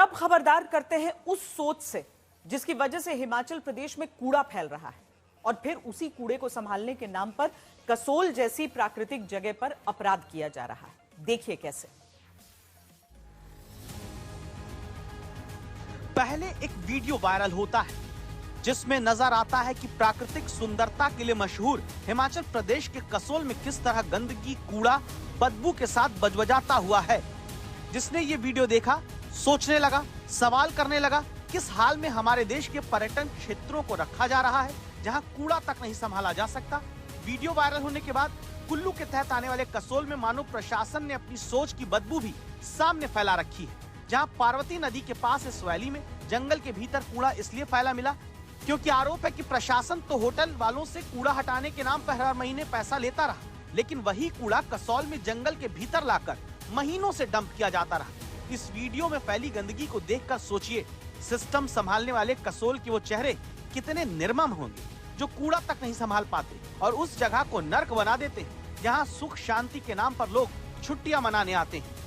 अब खबरदार करते हैं उस सोच से जिसकी वजह से हिमाचल प्रदेश में कूड़ा फैल रहा है और फिर उसी कूड़े को संभालने के नाम पर कसोल जैसी प्राकृतिक जगह पर अपराध किया जा रहा है। देखिए कैसे। पहले एक वीडियो वायरल होता है जिसमें नजर आता है कि प्राकृतिक सुंदरता के लिए मशहूर हिमाचल प्रदेश के कसोल में किस तरह गंदगी, कूड़ा बदबू के साथ बजबजाता हुआ है। जिसने ये वीडियो देखा सोचने लगा, सवाल करने लगा, किस हाल में हमारे देश के पर्यटन क्षेत्रों को रखा जा रहा है जहां कूड़ा तक नहीं संभाला जा सकता। वीडियो वायरल होने के बाद कुल्लू के तहत आने वाले कसोल में मानो प्रशासन ने अपनी सोच की बदबू भी सामने फैला रखी है। जहां पार्वती नदी के पास इस वैली में जंगल के भीतर कूड़ा इसलिए फैला मिला क्योंकि आरोप है कि प्रशासन तो होटल वालों से कूड़ा हटाने के नाम पर हर महीने पैसा लेता रहा, लेकिन वही कूड़ा कसौल में जंगल के भीतर लाकर महीनों से डंप किया जाता रहा। इस वीडियो में फैली गंदगी को देखकर सोचिए, सिस्टम संभालने वाले कसोल के वो चेहरे कितने निर्मम होंगे जो कूड़ा तक नहीं संभाल पाते और उस जगह को नर्क बना देते हैं जहां सुख शांति के नाम पर लोग छुट्टियां मनाने आते हैं।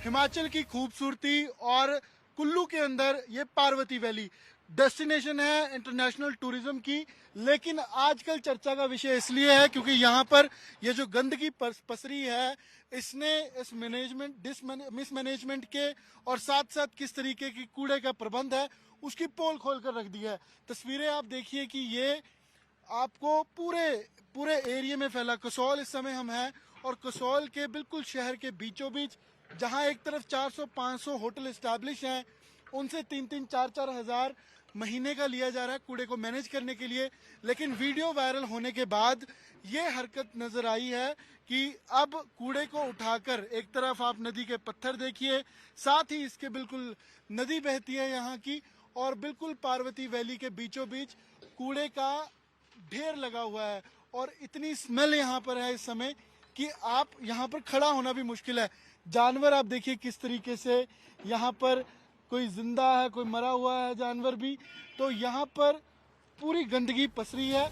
हिमाचल की खूबसूरती और कुल्लू के अंदर ये पार्वती वैली डेस्टिनेशन है इंटरनेशनल टूरिज्म की, लेकिन आजकल चर्चा का विषय इसलिए है क्योंकि यहाँ पर ये जो गंदगी पसरी है इसने इस मिसमैनेजमेंट के और साथ साथ किस तरीके की कूड़े का प्रबंध है उसकी पोल खोल कर रख दी है। तस्वीरें आप देखिए कि ये आपको पूरे एरिया में फैला कसौल इस समय हम हैं और कसौल के बिल्कुल शहर के बीचों बीच जहां एक तरफ 400-500 होटल एस्टैब्लिश हैं, उनसे 3-4 हज़ार महीने का लिया जा रहा है कूड़े को मैनेज करने के लिए। लेकिन वीडियो वायरल होने के बाद ये हरकत नजर आई है कि अब कूड़े को उठाकर एक तरफ आप नदी के पत्थर देखिए, साथ ही इसके बिल्कुल नदी बहती है यहाँ की और बिल्कुल पार्वती वैली के बीचों बीच कूड़े का ढेर लगा हुआ है और इतनी स्मेल यहाँ पर है इस समय कि आप यहाँ पर खड़ा होना भी मुश्किल है। जानवर आप देखिए किस तरीके से यहाँ पर कोई जिंदा है, कोई मरा हुआ है जानवर भी, तो यहाँ पर पूरी गंदगी पसरी है।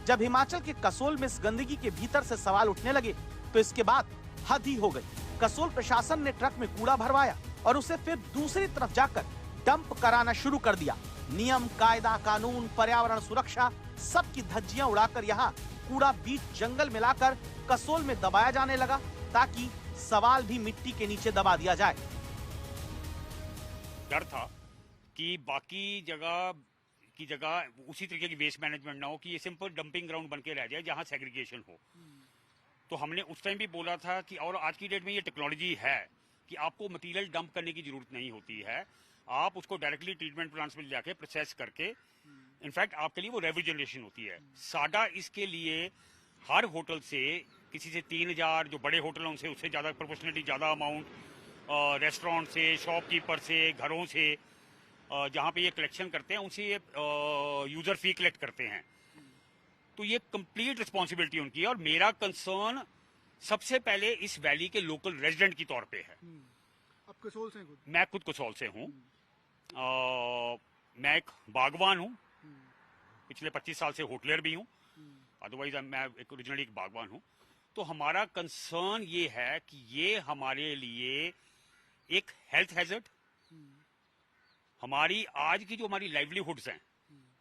जब हिमाचल के कसोल में इस गंदगी के भीतर से सवाल उठने लगे तो इसके बाद हद ही हो गई। कसोल प्रशासन ने ट्रक में कूड़ा भरवाया और उसे फिर दूसरी तरफ जाकर डंप कराना शुरू कर दिया। नियम, कायदा, कानून, पर्यावरण सुरक्षा सबकी धज्जियां उड़ाकर यहाँ कूड़ा बीच जंगल मिलाकर कसोल में दबाया जाने लगा ताकि सवाल भी मिट्टी के नीचे दबा दिया जाए। डर था कि बाकी जगह की जगह उसी तरीके की वेस्ट मैनेजमेंट ना हो कि ये सिंपल डंपिंग ग्राउंड बन के रह जाए जहां सेग्रीगेशन हो। तो हमने उस टाइम भी बोला था कि और आज की डेट में ये टेक्नोलॉजी है कि आपको मटेरियल डंप करने की जरूरत नहीं होती है, आप उसको डायरेक्टली ट्रीटमेंट प्लांट्स में जाके प्रोसेस करके इनफैक्ट आपके लिए वो रेफ्रिजरेशन होती है। साडा इसके लिए हर होटल से किसी से 3,000 जो बड़े होटल हैं उनसे उससे ज़्यादा प्रोपोर्शनली ज़्यादा अमाउंट, रेस्टोरेंट से, शॉपकीपर से, घरों से जहाँ पे ये कलेक्शन करते हैं उनसे ये यूज़र फी कलेक्ट करते हैं। तो ये कंप्लीट रिस्पॉन्सिबिलिटी उनकी है और मेरा कंसर्न सबसे पहले इस वैली के लोकल रेजिडेंट की तौर पे है। आप कसोल से खुद? मैं खुद कसौल से हूँ। मैं एक बागवान हूँ, पिछले 25 साल से होटलर भी हूँ, अदरवाइज मैं एक ओरिजिनली एक बागवान हूँ। तो हमारा कंसर्न ये है कि ये हमारे लिए एक हेल्थ हैजर्ड, हमारी आज की जो हमारी लाइवलीहुड्स हैं,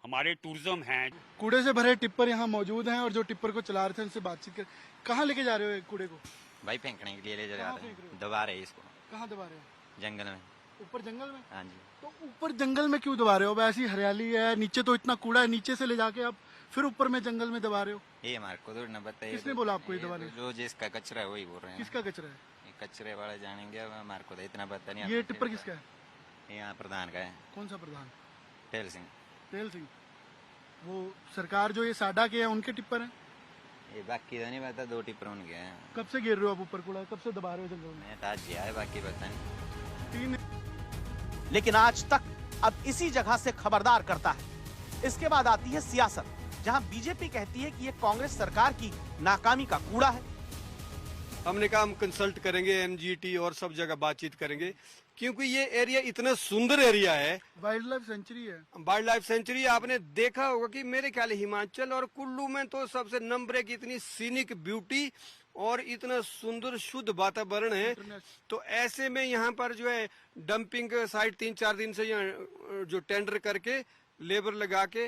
हमारे टूरिज्म हैं। कूड़े से भरे टिप्पर यहाँ मौजूद हैं और जो टिप्पर को चला रहे थे उनसे बातचीत कर, कहाँ लेके जा रहे हो ये कूड़े को? भाई फेंकने के लिए ले जा रहे हैं, दबा रहे हैं इसको। कहाँ दबा रहे हो? जंगल में। ऊपर जंगल में? हाँ जी। तो ऊपर जंगल में क्यों दबा रहे हो? ऐसी हरियाली है, नीचे तो इतना कूड़ा है, नीचे से ले जाके आप फिर ऊपर में जंगल में दबा रहे हो? ये हमारे को तो न बताइए। किसने बोला आपको ये दबाने? जो जिसका कचरा है वही बोल रहे हैं। किसका कचरा है? ये कचरे वाले जानेंगे, हमारे को तो इतना पता नहीं। ये टिप्पर किसका है? यहाँ प्रधान का है। कौन सा प्रधान? टेल सिंह। टेल सिंह। वो सरकार जो ये साडा के है उनके टिप्पर हैं? ये बाकी तो नहीं पता, 2 टिप्पर उनके हैं। कब से गिर रहे हो आप ऊपर कूड़ा? कब से दबा रहे हो जंगल में? मैं तो आज ही आया, बाकी पता नहीं। 3 लेकिन आज तक अब इसी जगह से खबरदार करता है। इसके बाद आती है सियासत, जहां बीजेपी कहती है कि ये कांग्रेस सरकार की नाकामी का कूड़ा है। हमने कहा हम कंसल्ट करेंगे, एनजीटी और सब जगह बातचीत करेंगे क्योंकि ये एरिया इतना सुंदर एरिया है, वाइल्ड लाइफ सेंचुरी है। वाइल्ड लाइफ सेंचुरी आपने देखा होगा कि मेरे ख्याल हिमाचल और कुल्लू में तो सबसे नंबर 1 इतनी सीनिक ब्यूटी और इतना सुंदर शुद्ध वातावरण है। तो ऐसे में यहाँ पर जो है डंपिंग साइट 3-4 दिन से यहाँ जो टेंडर करके लेबर लगा के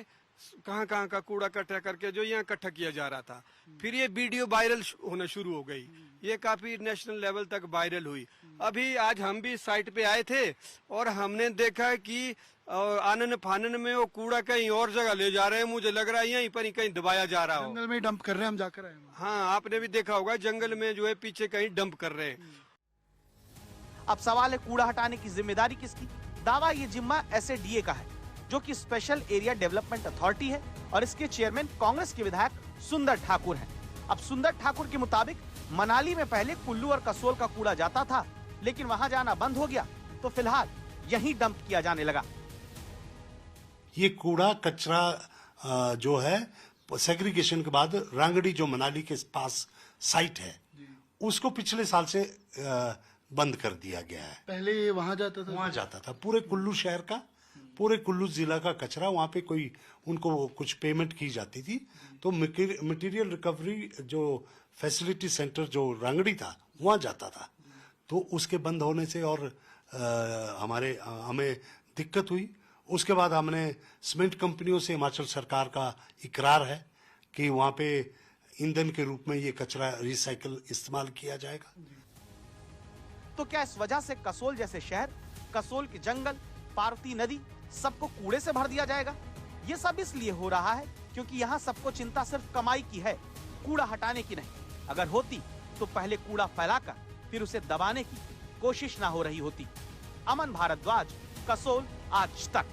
कहाँ का कूड़ा इकट्ठा करके जो यहाँ इकट्ठा किया जा रहा था, फिर ये वीडियो वायरल होना शुरू हो गई। ये काफी नेशनल लेवल तक वायरल हुई। अभी आज हम भी साइट पे आए थे और हमने देखा कि आनन फानन में वो कूड़ा कहीं और जगह ले जा रहे हैं। मुझे लग रहा है यहीं पर ही कहीं दबाया जा रहा हो। जंगल में डंप कर रहे हैं, हम जाकर आए हैं। हाँ, आपने भी देखा होगा जंगल में जो है पीछे कहीं डंप कर रहे हैं। अब सवाल है कूड़ा हटाने की जिम्मेदारी किसकी? दावा ये जिम्मा SADA का है, जो कि स्पेशल एरिया डेवलपमेंट अथॉरिटी है और इसके चेयरमैन कांग्रेस के विधायक सुंदर ठाकुर हैं। अब सुंदर ठाकुर के मुताबिक मनाली में पहले कुल्लू और कसोल का कूड़ा जाता था, लेकिन वहां जाना बंद हो गया, तो फिलहाल यहीं डंप किया जाने लगा। ये कूड़ा कचरा जो है सेग्रीगेशन के बाद रांगड़ी जो मनाली के पास साइट है उसको पिछले साल से बंद कर दिया गया है। पहले ये वहां जाता था, पूरे कुल्लू शहर का, पूरे कुल्लू जिला का कचरा वहां पे कोई उनको कुछ पेमेंट की जाती थी, तो मटेरियल रिकवरी जो फैसिलिटी सेंटर जो रांगड़ी था वहां जाता था। तो उसके बंद होने से और हमें दिक्कत हुई। उसके बाद हमने सीमेंट कंपनियों से, हिमाचल सरकार का इकरार है कि वहां पे ईंधन के रूप में ये कचरा रिसाइकल इस्तेमाल किया जाएगा। तो क्या इस वजह से कसोल जैसे शहर, कसोल के जंगल, पार्वती नदी सबको कूड़े से भर दिया जाएगा? ये सब इसलिए हो रहा है क्योंकि यहाँ सबको चिंता सिर्फ कमाई की है, कूड़ा हटाने की नहीं। अगर होती तो पहले कूड़ा फैलाकर फिर उसे दबाने की कोशिश ना हो रही होती। अमन भारद्वाज, कसोल, आज तक।